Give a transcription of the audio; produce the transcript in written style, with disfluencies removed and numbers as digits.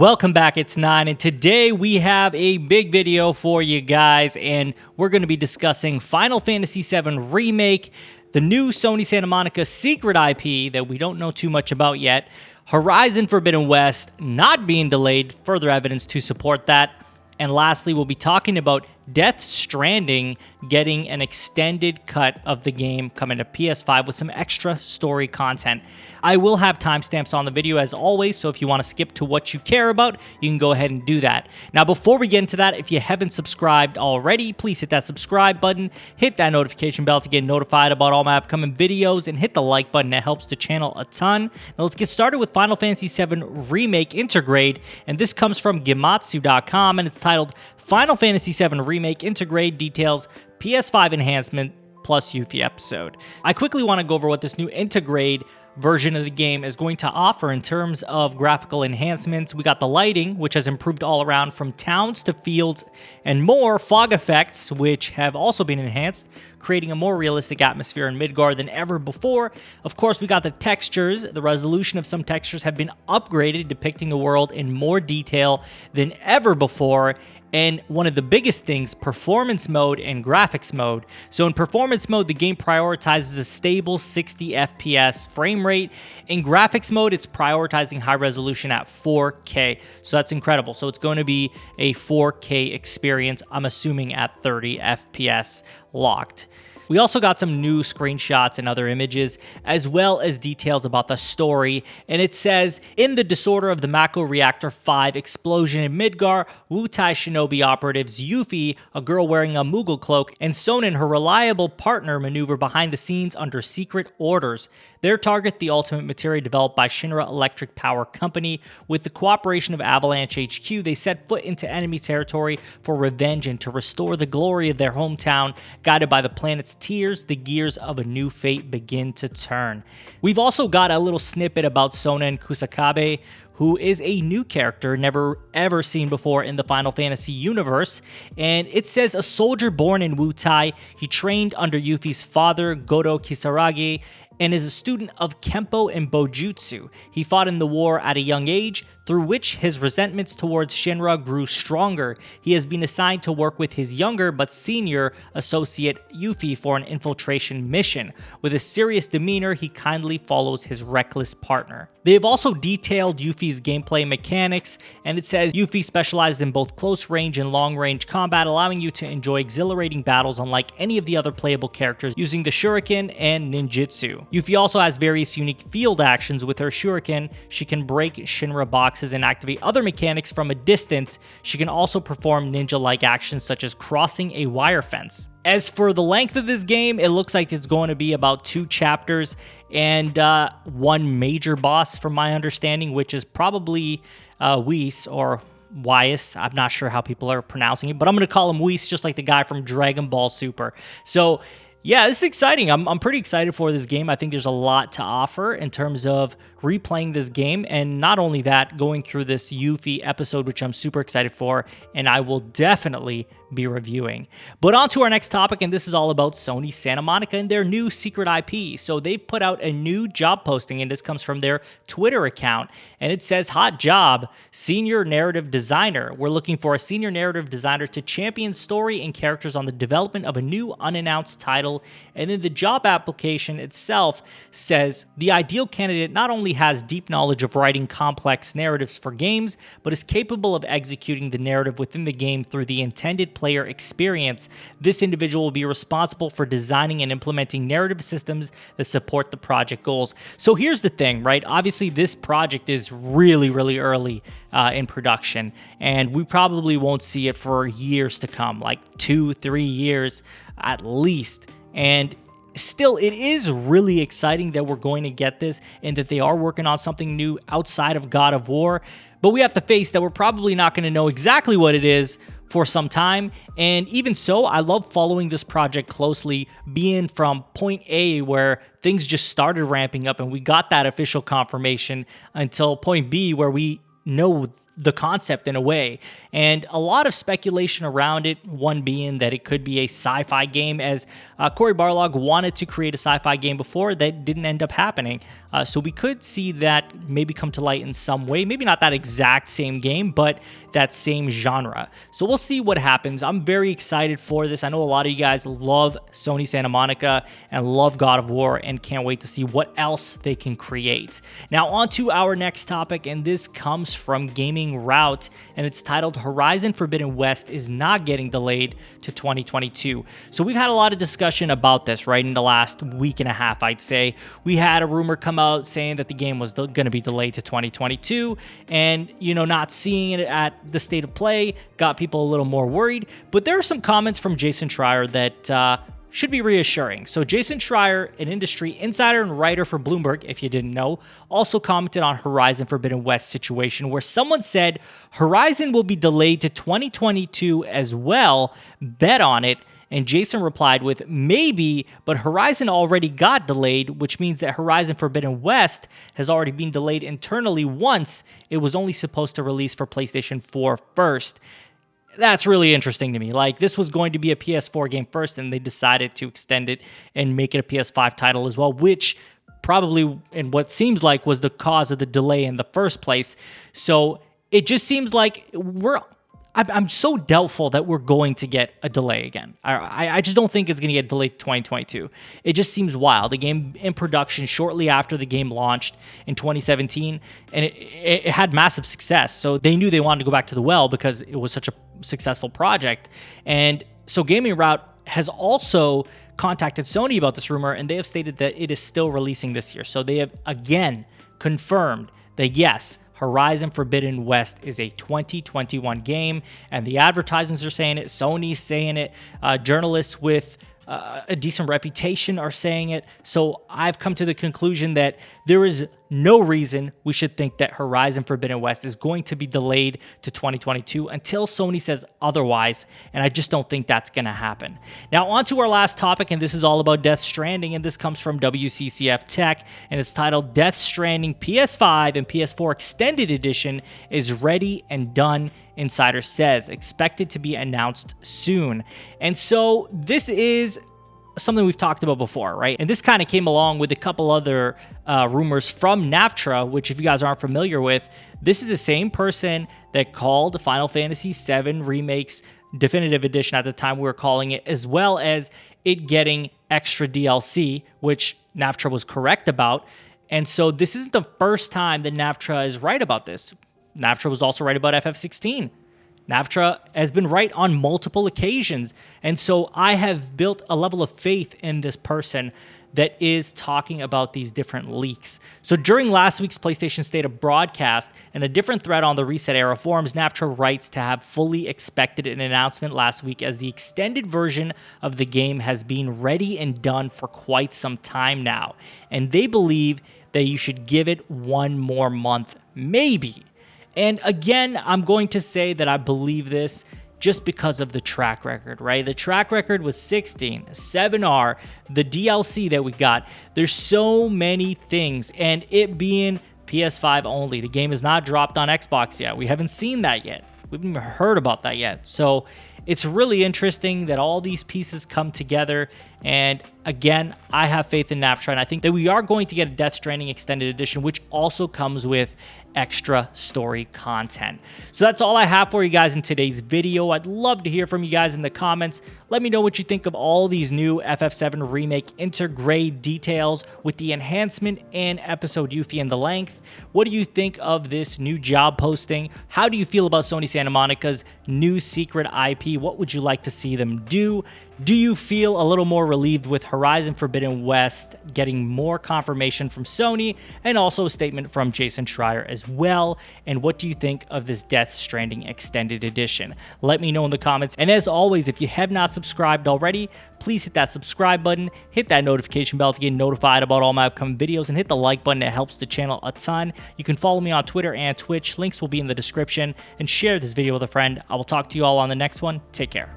Welcome back, it's Nine, and today we have a big video for you guys, and we're going to be discussing Final Fantasy VII Remake, the new Sony Santa Monica secret IP that we don't know too much about yet, Horizon Forbidden West not being delayed, further evidence to support that, and lastly, we'll be talking about Death Stranding getting an extended cut of the game coming to PS5 with some extra story content. I will have timestamps on the video as always, so if you want to skip to what you care about, you can go ahead and do that. Now, before we get into that, if you haven't subscribed already, please hit that subscribe button, hit that notification bell to get notified about all my upcoming videos, and hit the like button. That helps the channel a ton. Now, let's get started with Final Fantasy VII Remake Intergrade, and this comes from Gematsu.com, and it's titled Final Fantasy VII Remake Intergrade details PS5 enhancement plus Yuffie episode. I quickly want to go over what this new Intergrade version of the game is going to offer in terms of graphical enhancements. We got the lighting, which has improved all around from towns to fields, and more fog effects, which have also been enhanced, creating a more realistic atmosphere in Midgard than ever before. Of course, we got the textures. The resolution of some textures have been upgraded, depicting the world in more detail than ever before. And one of the biggest things, performance mode and graphics mode. So in performance mode, the game prioritizes a stable 60 FPS frame rate. In graphics mode, it's prioritizing high resolution at 4K. So that's incredible. So it's going to be a 4K experience, I'm assuming at 30 FPS locked. We also got some new screenshots and other images, as well as details about the story, and it says, in the disorder of the Mako Reactor 5 explosion in Midgar, Wutai Shinobi operatives Yuffie, a girl wearing a Moogle cloak, and Sonnen, her reliable partner, maneuver behind the scenes under secret orders. Their target, the ultimate materia developed by Shinra Electric Power Company. With the cooperation of Avalanche HQ, they set foot into enemy territory for revenge and to restore the glory of their hometown. Guided by the planet's tears, the gears of a new fate begin to turn. We've also got a little snippet about Sonnen Kusakabe, who is a new character never ever seen before in the Final Fantasy universe. And it says, a soldier born in Wutai, he trained under Yuffie's father, Godo Kisaragi, and is a student of Kempo and Bojutsu. He fought in the war at a young age, through which his resentments towards Shinra grew stronger. He has been assigned to work with his younger but senior associate Yuffie for an infiltration mission. With a serious demeanor, he kindly follows his reckless partner. They have also detailed Yuffie's gameplay mechanics, and it says Yuffie specializes in both close range and long range combat, allowing you to enjoy exhilarating battles unlike any of the other playable characters using the shuriken and ninjutsu. Yuffie also has various unique field actions. With her shuriken, she can break Shinra boxes and activate other mechanics from a distance. She can also perform ninja-like actions such as crossing a wire fence. As for the length of this game, it looks like it's going to be about 2 chapters and one major boss from my understanding, which is probably Whis or Wyas. I'm not sure how people are pronouncing it, but I'm going to call him Whis, just like the guy from Dragon Ball Super. So yeah, this is exciting. I'm pretty excited for this game. I think there's a lot to offer in terms of replaying this game, and not only that, going through this Yuffie episode, which I'm super excited for, and I will definitely be reviewing. But on to our next topic, and this is all about Sony Santa Monica and their new secret IP. So they've put out a new job posting, and this comes from their Twitter account, and it says, hot job, senior narrative designer. We're looking for a senior narrative designer to champion story and characters on the development of a new unannounced title. And then the job application itself says, the ideal candidate not only has deep knowledge of writing complex narratives for games, but is capable of executing the narrative within the game through the intended player experience. This individual will be responsible for designing and implementing narrative systems that support the project goals. So here's the thing, right? Obviously, this project is really early in production, and we probably won't see it for years to come, like 2-3 years at least. And still, it is really exciting that we're going to get this and that they are working on something new outside of God of War. But we have to face that we're probably not going to know exactly what it is for some time. And even so, I love following this project closely, being from point A where things just started ramping up and we got that official confirmation, until point B where we know the concept in a way, and a lot of speculation around it, one being that it could be a sci-fi game, as Cory Barlog wanted to create a sci-fi game before. That didn't end up happening, so we could see that maybe come to light in some way, maybe not that exact same game, but that same genre. So we'll see what happens. I'm very excited for this. I know a lot of you guys love Sony Santa Monica and love God of War and can't wait to see what else they can create. Now on to our next topic, and this comes from Gaming Route, and it's titled Horizon Forbidden West is not getting delayed to 2022. So we've had a lot of discussion about this, right, in the last week and a half, I'd say. We had a rumor come out saying that the game was going to be delayed to 2022, and, you know, not seeing it at the state of play got people a little more worried. But there are some comments from Jason Schreier that should be reassuring. So Jason Schreier, an industry insider and writer for Bloomberg, if you didn't know, also commented on Horizon Forbidden West situation, where someone said Horizon will be delayed to 2022 as well. Bet on it. And Jason replied with, maybe, but Horizon already got delayed, which means that Horizon Forbidden West has already been delayed internally once. It was only supposed to release for PlayStation 4 first. That's really interesting to me. Like, this was going to be a PS4 game first, and they decided to extend it and make it a PS5 title as well, which probably, in what seems like, was the cause of the delay in the first place. So it just seems like I'm so doubtful that we're going to get a delay again. I just don't think it's going to get delayed to 2022. It just seems wild. The game in production shortly after the game launched in 2017, and it had massive success. So they knew they wanted to go back to the well because it was such a successful project. And so Gaming Route has also contacted Sony about this rumor, and they have stated that it is still releasing this year. So they have again confirmed that yes, Horizon Forbidden West is a 2021 game, and the advertisements are saying it, Sony's saying it, journalists with a decent reputation are saying it. So I've come to the conclusion that there is no reason we should think that Horizon Forbidden West is going to be delayed to 2022 until Sony says otherwise, and I just don't think that's going to happen. Now on to our last topic, and this is all about Death Stranding, and this comes from WCCF Tech, and it's titled Death Stranding PS5 and PS4 Extended Edition is ready and done, Insider says, expected to be announced soon. And so this is something we've talked about before, right? And this kind of came along with a couple other rumors from NAFTRA, which if you guys aren't familiar with, this is the same person that called Final Fantasy VII Remake's Definitive Edition at the time we were calling it, as well as it getting extra DLC, which NAFTRA was correct about. And so this isn't the first time that NAFTRA is right about this. NAFTRA was also right about FF16. NAFTRA has been right on multiple occasions. And so I have built a level of faith in this person that is talking about these different leaks. So during last week's PlayStation State of Broadcast, and a different thread on the Reset Era forums, NAFTRA writes to have fully expected an announcement last week, as the extended version of the game has been ready and done for quite some time now. And they believe that you should give it one more month, maybe. And again, I'm going to say that I believe this just because of the track record, right? The track record was 16, 7R, the DLC that we got. There's so many things, and it being PS5 only. The game is not dropped on Xbox yet. We haven't seen that yet. We haven't even heard about that yet. So it's really interesting that all these pieces come together. And again, I have faith in NAFTRA, and I think that we are going to get a Death Stranding Extended Edition, which also comes with extra story content. So that's all I have for you guys in today's video. I'd love to hear from you guys in the comments. Let me know what you think of all these new FF7 Remake Intergrade details with the enhancement and episode Yuffie and the length. What do you think of this new job posting? How do you feel about Sony Santa Monica's new secret IP? What would you like to see them do? Do you feel a little more relieved with Horizon Forbidden West getting more confirmation from Sony, and also a statement from Jason Schreier as well? And what do you think of this Death Stranding Extended Edition? Let me know in the comments. And as always, if you have not subscribed already, please hit that subscribe button, hit that notification bell to get notified about all my upcoming videos, and hit the like button. It helps the channel a ton. You can follow me on Twitter and Twitch. Links will be in the description. And share this video with a friend. I will talk to you all on the next one. Take care.